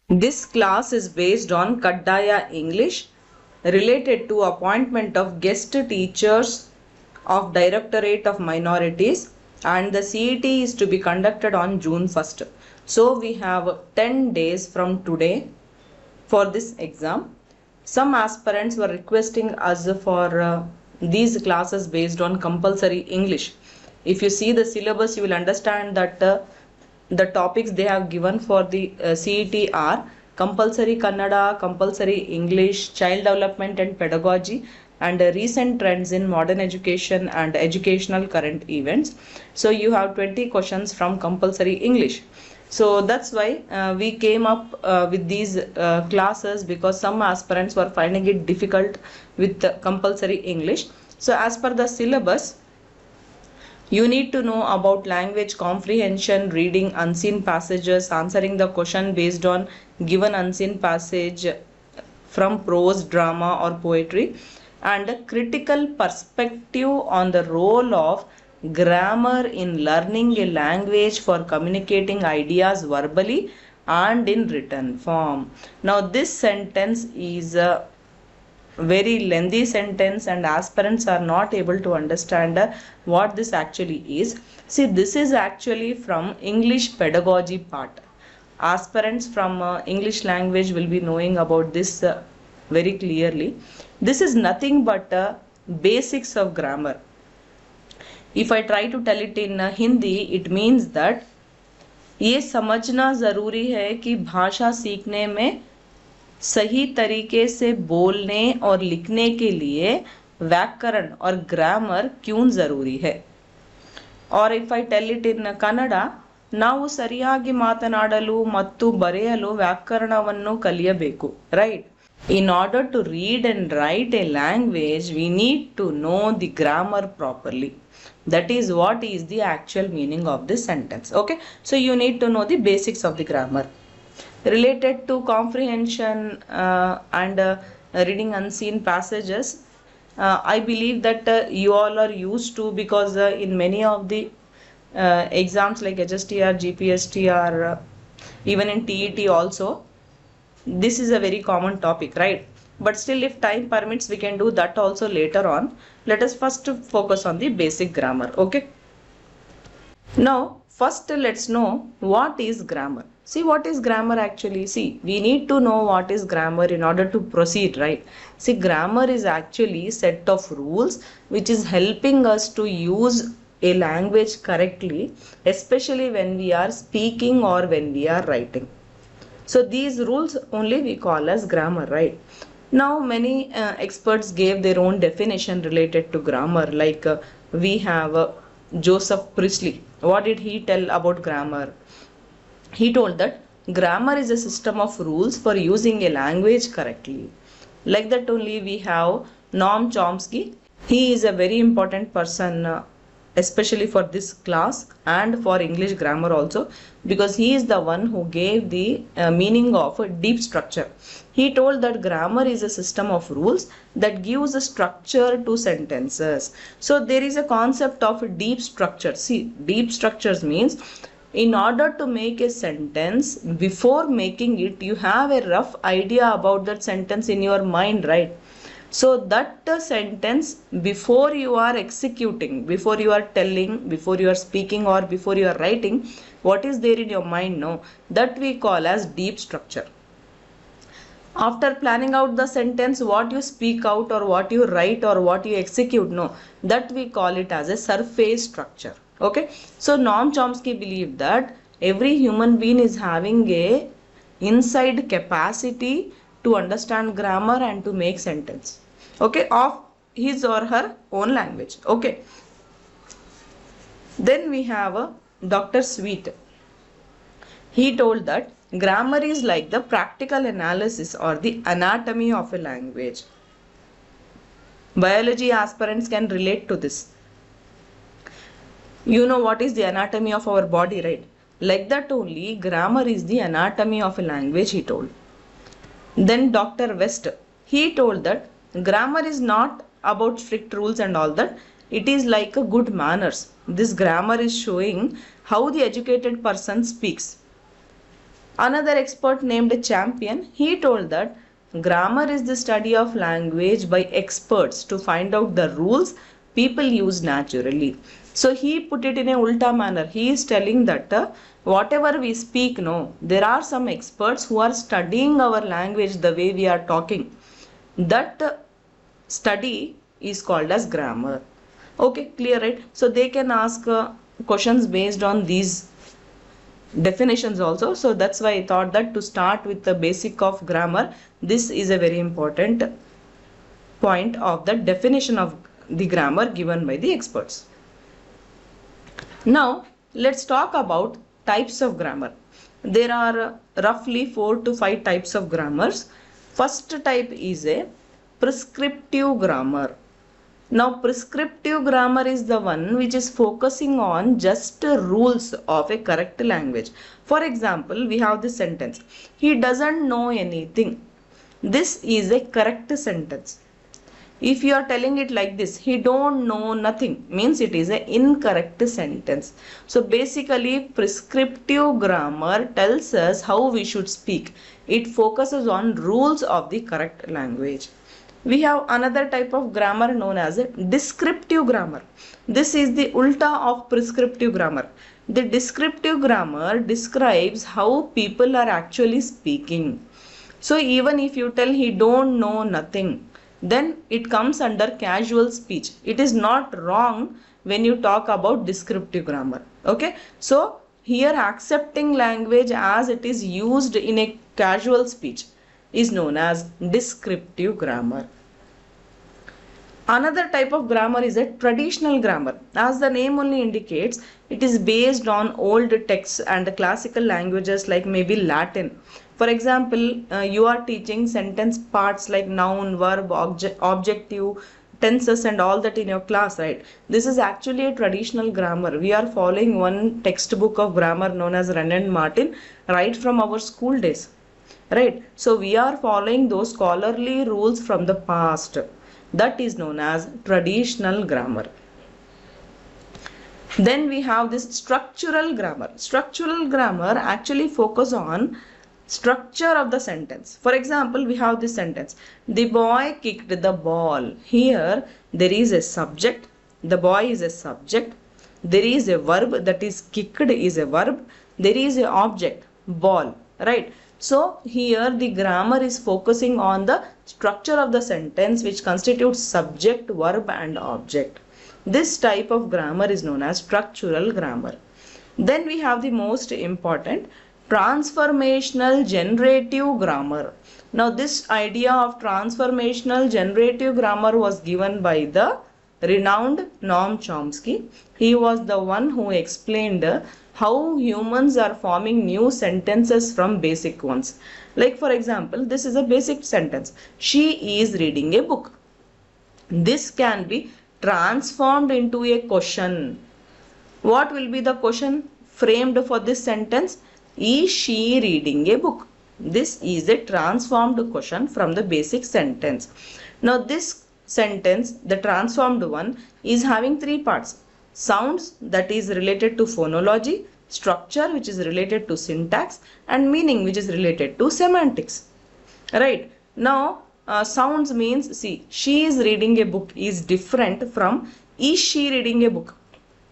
This class is based on Kaddaya English related to appointment of guest teachers of Directorate of Minorities, and the CET is to be conducted on June 1st. So we have 10 days from today for this exam. Some aspirants were requesting us for these classes based on compulsory English. If you see the syllabus, you will understand that the topics they have given for the CET are compulsory Kannada, compulsory English, child development and pedagogy, and recent trends in modern education and educational current events. So you have 20 questions from compulsory English. So that's why we came up with these classes, because some aspirants were finding it difficult with compulsory English. So as per the syllabus, you need to know about language comprehension, reading unseen passages, answering the question based on given unseen passage from prose, drama or poetry, and a critical perspective on the role of grammar in learning a language for communicating ideas verbally and in written form. Now this sentence is a very lengthy sentence and aspirants are not able to understand what this actually is. See, this is actually from English pedagogy part. Aspirants from English language will be knowing about this very clearly. This is nothing but basics of grammar. If I try to tell it in Hindi, it means that ये समझना ज़रूरी है कि भाषा सीखने में सही तरीके से बोलने और लिखने के लिए व्याकरण और ग्रामर क्यों ज़रूरी है. Or if I tell it in Kannada, ನಾವು ಸರಿಯಾಗಿ ಮಾತನಾಡಲು ಮತ್ತು ಬರೆಯಲು ವ್ಯಾಕರಣವನ್ನು ಕಲಿಯಬೇಕು, right? In order to read and write a language, we need to know the grammar properly. That is what is the actual meaning of this sentence. Okay, so you need to know the basics of the grammar related to comprehension and reading unseen passages. I believe that you all are used to, because in many of the exams like HSTR, GPSTR, even in TET also, this is a very common topic, right? But still, if time permits, we can do that also later on. Let us first focus on the basic grammar. Okay, now first let's know what is grammar. See, what is grammar actually? See, we need to know what is grammar in order to proceed, right? See, grammar is actually set of rules which is helping us to use a language correctly, especially when we are speaking or when we are writing. So these rules only we call as grammar, right? Now many experts gave their own definition related to grammar, like we have Joseph Priestley. What did he tell about grammar? He told that grammar is a system of rules for using a language correctly. Like that only we have Noam Chomsky. He is a very important person, especially for this class and for English grammar also, because he is the one who gave the meaning of deep structure. He told that grammar is a system of rules that gives a structure to sentences. So there is a concept of deep structure. See, deep structures means in order to make a sentence, before making it, you have a rough idea about that sentence in your mind, right? So that sentence, before you are executing, before you are telling, before you are speaking or before you are writing, what is there in your mind, no, that we call as deep structure. After planning out the sentence, what you speak out or what you write or what you execute, no, that we call it as a surface structure. Okay, so Noam Chomsky believed that every human being is having a inside capacity to understand grammar and to make sentence, okay, of his or her own language. Okay, then we have Dr. Sweet. He told that grammar is like the practical analysis or the anatomy of a language. Biology aspirants can relate to this. You know what is the anatomy of our body, right? Like that only grammar is the anatomy of a language, he told. Then Dr. West, he told that grammar is not about strict rules and all that. It is like a good manners. This grammar is showing how the educated person speaks. Another expert named Champion, he told that grammar is the study of language by experts to find out the rules people use naturally. So he put it in a ulta manner. He is telling that whatever we speak, no, there are some experts who are studying our language the way we are talking. That study is called as grammar. Okay, clear, right? So they can ask questions based on these definitions also. So that's why I thought that to start with the basic of grammar, this is a very important point of the definition of the grammar given by the experts. Now let's talk about types of grammar. There are roughly 4 to 5 types of grammars. First type is a prescriptive grammar. Now prescriptive grammar is the one which is focusing on just rules of a correct language. For example, we have this sentence, he doesn't know anything. This is a correct sentence. If you are telling it like this, he don't know nothing, means it is an incorrect sentence. So basically prescriptive grammar tells us how we should speak. It focuses on rules of the correct language. We have another type of grammar known as a descriptive grammar. This is the ulta of prescriptive grammar. The descriptive grammar describes how people are actually speaking. So even if you tell he don't know nothing, then it comes under casual speech. It is not wrong when you talk about descriptive grammar. Okay, so here accepting language as it is used in a casual speech is known as descriptive grammar. Another type of grammar is a traditional grammar. As the name only indicates, it is based on old texts and classical languages like maybe Latin. For example, you are teaching sentence parts like noun, verb, objective, tenses and all that in your class, right? This is actually a traditional grammar. We are following one textbook of grammar known as Wren and Martin right from our school days, right? So we are following those scholarly rules from the past. That is known as traditional grammar. Then we have this structural grammar. Structural grammar actually focus on structure of the sentence. For example, we have this sentence, the boy kicked the ball. Here there is a subject, the boy is a subject, there is a verb, that is kicked is a verb, there is a object, ball, right? So here the grammar is focusing on the structure of the sentence which constitutes subject, verb and object. This type of grammar is known as structural grammar. Then we have the most important transformational generative grammar. Now this idea of transformational generative grammar was given by the renowned Noam Chomsky. He was the one who explained how humans are forming new sentences from basic ones. Like for example, this is a basic sentence. She is reading a book. This can be transformed into a question. What will be the question framed for this sentence? Is she reading a book? This is a transformed question from the basic sentence. Now this sentence, the transformed one, is having 3 parts. Sounds, that is related to phonology, structure which is related to syntax, and meaning which is related to semantics. Right. Now sounds means, see, she is reading a book is different from is she reading a book.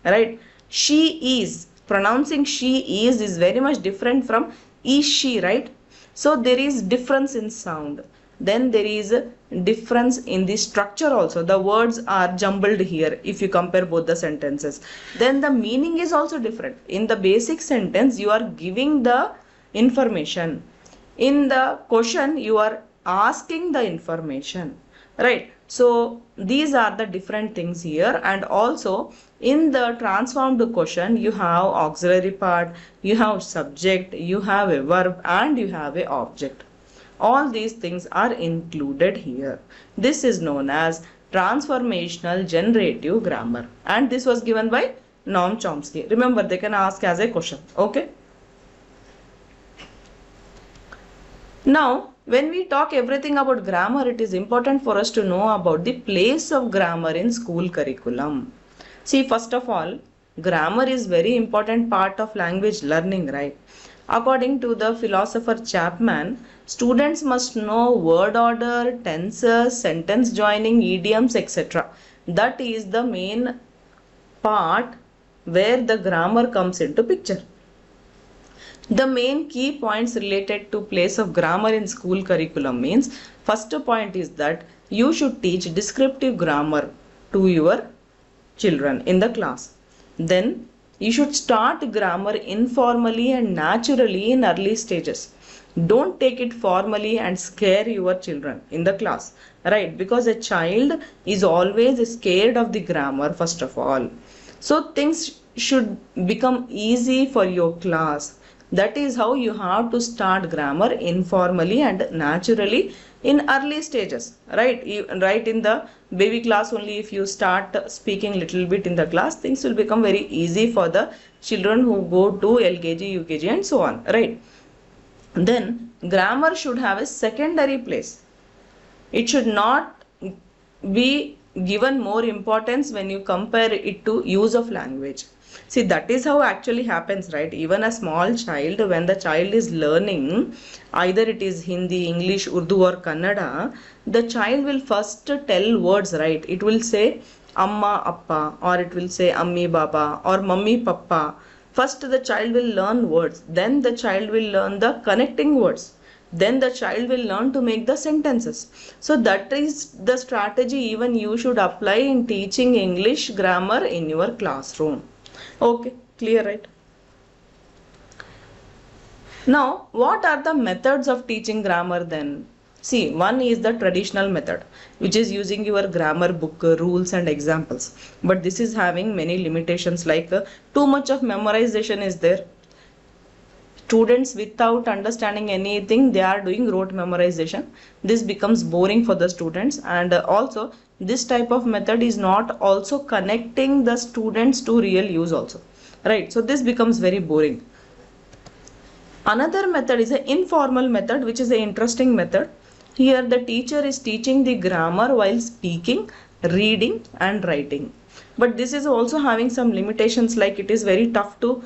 Right. She is, pronouncing she is very much different from is she, right? So there is difference in sound. Then there is a difference in the structure also. The words are jumbled here if you compare both the sentences. Then the meaning is also different. In the basic sentence, you are giving the information. In the question, you are asking the information, right? So these are the different things here. And also in the transformed question, you have auxiliary part, you have subject, you have a verb and you have a object. All these things are included here. This is known as transformational generative grammar, and this was given by Noam Chomsky. Remember, they can ask as a question. Okay. Now, when we talk everything about grammar, it is important for us to know about the place of grammar in school curriculum. See, first of all, grammar is very important part of language learning, right? According to the philosopher Chapman, students must know word order, tenses, sentence joining, idioms, etc. That is the main part where the grammar comes into picture. The main key points related to place of grammar in school curriculum means, first point is that you should teach descriptive grammar to your children in the class. Then you should start grammar informally and naturally in early stages. Don't take it formally and scare your children in the class, right? Because a child is always scared of the grammar first of all. So things should become easy for your class. That is how you have to start grammar informally and naturally in early stages, right? Right in the baby class only, if you start speaking little bit in the class, things will become very easy for the children who go to LKG, UKG and so on, right? Then grammar should have a secondary place. It should not be given more importance when you compare it to use of language. See, that is how actually happens, right? Even a small child, when the child is learning, either it is Hindi, English, Urdu or Kannada, the child will first tell words, right? It will say Amma, Appa, or it will say Ammi, Baba, or Mummy, Papa. First the child will learn words, then the child will learn the connecting words. Then the child will learn to make the sentences. So that is the strategy even you should apply in teaching English grammar in your classroom. Okay, clear, right? Now, what are the methods of teaching grammar then? See, one is the traditional method, which is using your grammar book, rules and examples. But this is having many limitations, like too much of memorization is there. Students without understanding anything, they are doing rote memorization. This becomes boring for the students, and also this type of method is not also connecting the students to real use also, right? So this becomes very boring. Another method is an informal method, which is an interesting method. Here the teacher is teaching the grammar while speaking, reading and writing. But this is also having some limitations, like it is very tough to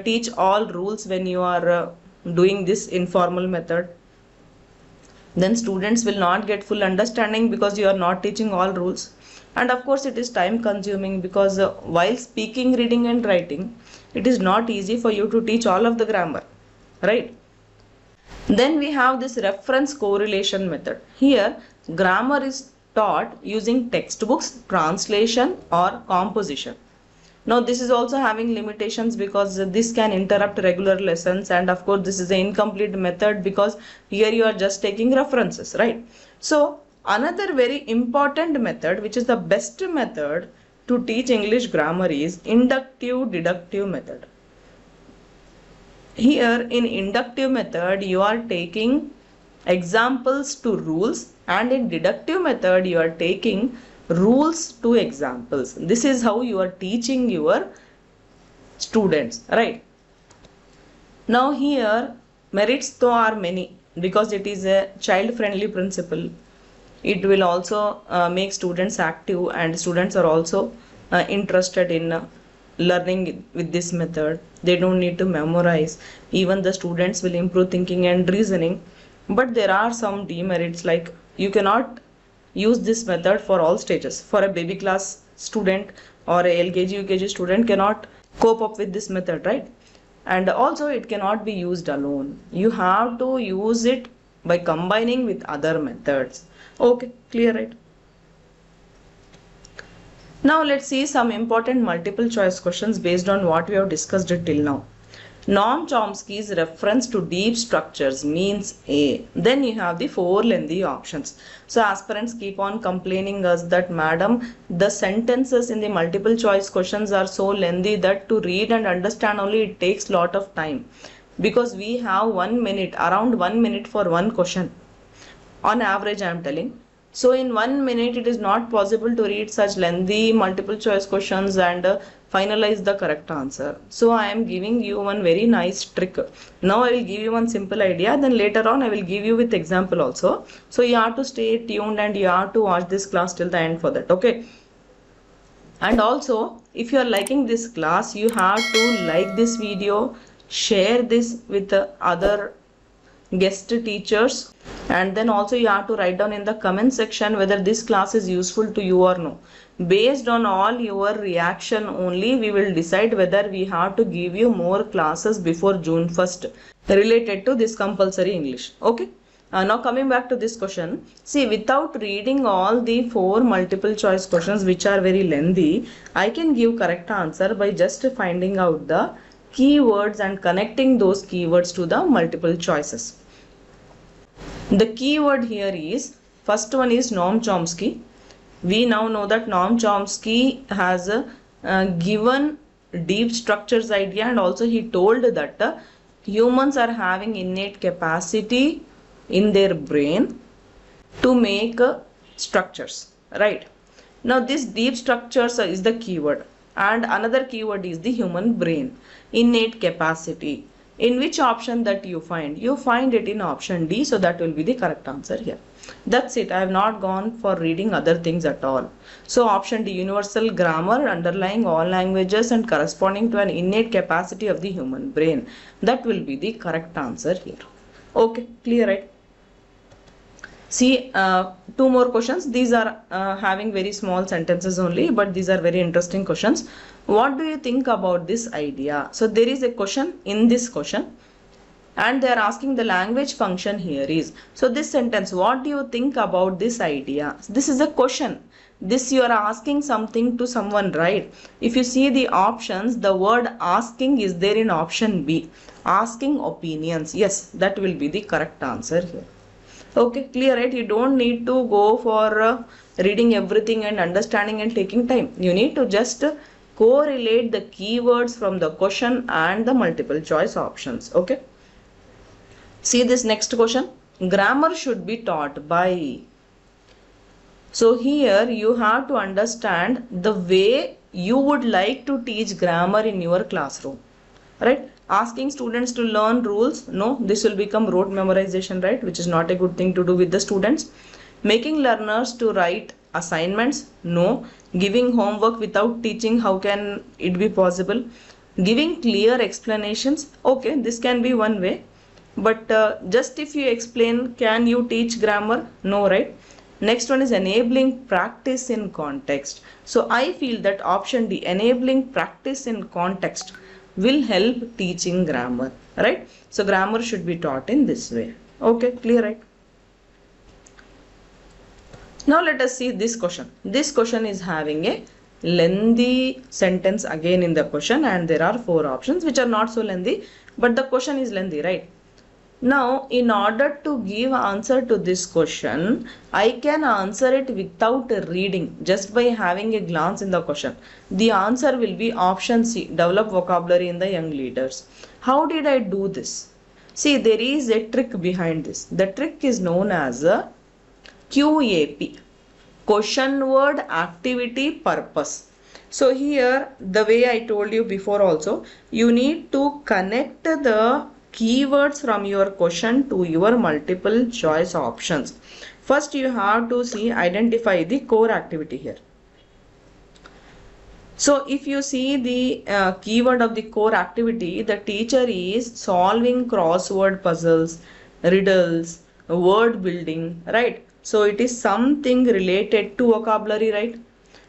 teach all rules when you are doing this informal method. Then students will not get full understanding because you are not teaching all rules. And of course it is time consuming, because while speaking, reading and writing, it is not easy for you to teach all of the grammar, right? Then we have this reference correlation method. Here grammar is taught using textbooks, translation or composition. Now this is also having limitations, because this can interrupt regular lessons, and of course this is an incomplete method because here you are just taking references, right? So another very important method, which is the best method to teach English grammar, is inductive deductive method. Here in inductive method you are taking examples to rules, and in deductive method you are taking rules to examples. This is how you are teaching your students, right? Now here merits though are many, because it is a child friendly principle. It will also make students active, and students are also interested in learning with this method. They don't need to memorize. Even the students will improve thinking and reasoning. But there are some demerits, like you cannot use this method for all stages. For a baby class student or a LKG UKG student cannot cope up with this method, right? And also it cannot be used alone. You have to use it by combining with other methods. Okay, clear, right? Now let's see some important multiple choice questions based on what we have discussed till now. Noam Chomsky's reference to deep structures means A. Then you have the 4 lengthy options. So aspirants keep on complaining us that, madam, the sentences in the multiple choice questions are so lengthy that to read and understand only it takes lot of time, because we have 1 minute, around 1 minute for one question. On average I am telling. So in 1 minute it is not possible to read such lengthy multiple choice questions and finalize the correct answer. So I am giving you one very nice trick. Now I will give you one simple idea, then later on I will give you with example also. So you have to stay tuned and you have to watch this class till the end for that, okay? And also if you are liking this class, you have to like this video, share this with the other guest teachers, and then also you have to write down in the comment section whether this class is useful to you or no. Based on all your reaction only, we will decide whether we have to give you more classes before June 1st related to this compulsory English. Okay. Now coming back to this question, see, without reading all the 4 multiple choice questions which are very lengthy, I can give correct answer by just finding out the keywords and connecting those keywords to the multiple choices. The keyword here is, first one is Noam Chomsky. We now know that Noam Chomsky has given deep structures idea, and also he told that humans are having innate capacity in their brain to make structures, right? Now this deep structures is the keyword, and another keyword is the human brain, innate capacity. In which option that you find? You find it in option D, so that will be the correct answer here. That's it. I have not gone for reading other things at all. So option D, universal grammar underlying all languages and corresponding to an innate capacity of the human brain. That will be the correct answer here. Okay, clear, right? See, 2 more questions. These are having very small sentences only, but these are very interesting questions. What do you think about this idea? So there is a question in this question, and they are asking the language function here is. So this sentence, what do you think about this idea? This is a question. This you are asking something to someone, right? If you see the options, the word asking is there in option B. Asking opinions. Yes, that will be the correct answer here. Okay, clear, right? You don't need to go for reading everything and understanding and taking time. You need to just correlate the keywords from the question and the multiple choice options. Okay. See this next question. Grammar should be taught by. So here you have to understand the way you would like to teach grammar in your classroom, right? Asking students to learn rules, no, this will become rote memorization, right? Which is not a good thing to do with the students. Making learners to write assignments, no. Giving homework without teaching, how can it be possible? Giving clear explanations, okay, this can be one way. But just if you explain, can you teach grammar? No, right? Next one is enabling practice in context. So I feel that option D, enabling practice in context, will help teaching grammar, right? So grammar should be taught in this way. Okay, clear, right? Now let us see this question. This question is having a lengthy sentence again in the question, and there are 4 options which are not so lengthy, but the question is lengthy, right? Now, in order to give answer to this question, I can answer it without reading, just by having a glance in the question. The answer will be option C, develop vocabulary in the young leaders. How did I do this? See, there is a trick behind this. The trick is known as a QAP, question word activity purpose. So here, the way I told you before also, you need to connect the keywords from your question to your multiple choice options. First you have to identify the core activity here. So if you see the keyword of the core activity, the teacher is solving crossword puzzles, riddles, word building, right? So it is something related to vocabulary, right?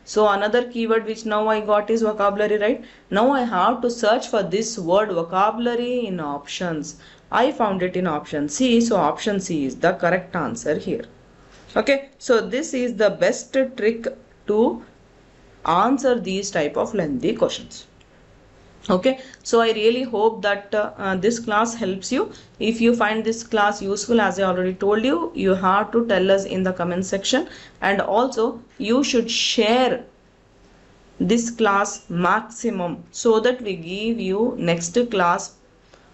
So another keyword which now I got is vocabulary, right? Now I have to search for this word vocabulary in options. I found it in option C. So option C is the correct answer here. Okay. So this is the best trick to answer these type of lengthy questions. Okay, so I really hope that this class helps you. If you find this class useful, as I already told you, you have to tell us in the comment section, and also you should share this class maximum so that we give you next class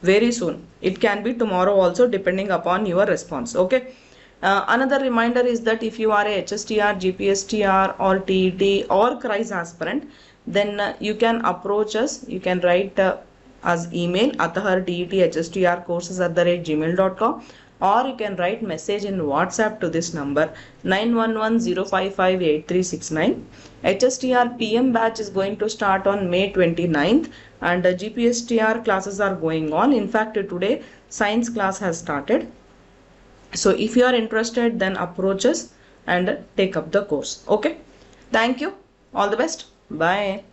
very soon. It can be tomorrow also, depending upon your response. Okay. Another reminder is that if you are a HSTR, GPSTR or TET or CRISE aspirant, then you can approach us. You can write us email atahar@hstrcourses@gmail.com, or you can write message in WhatsApp to this number 9110558369. HSTR PM batch is going to start on May 29th and GPSTR classes are going on. In fact, today science class has started. So if you are interested, then approach us and take up the course. Okay. Thank you. All the best. Bye.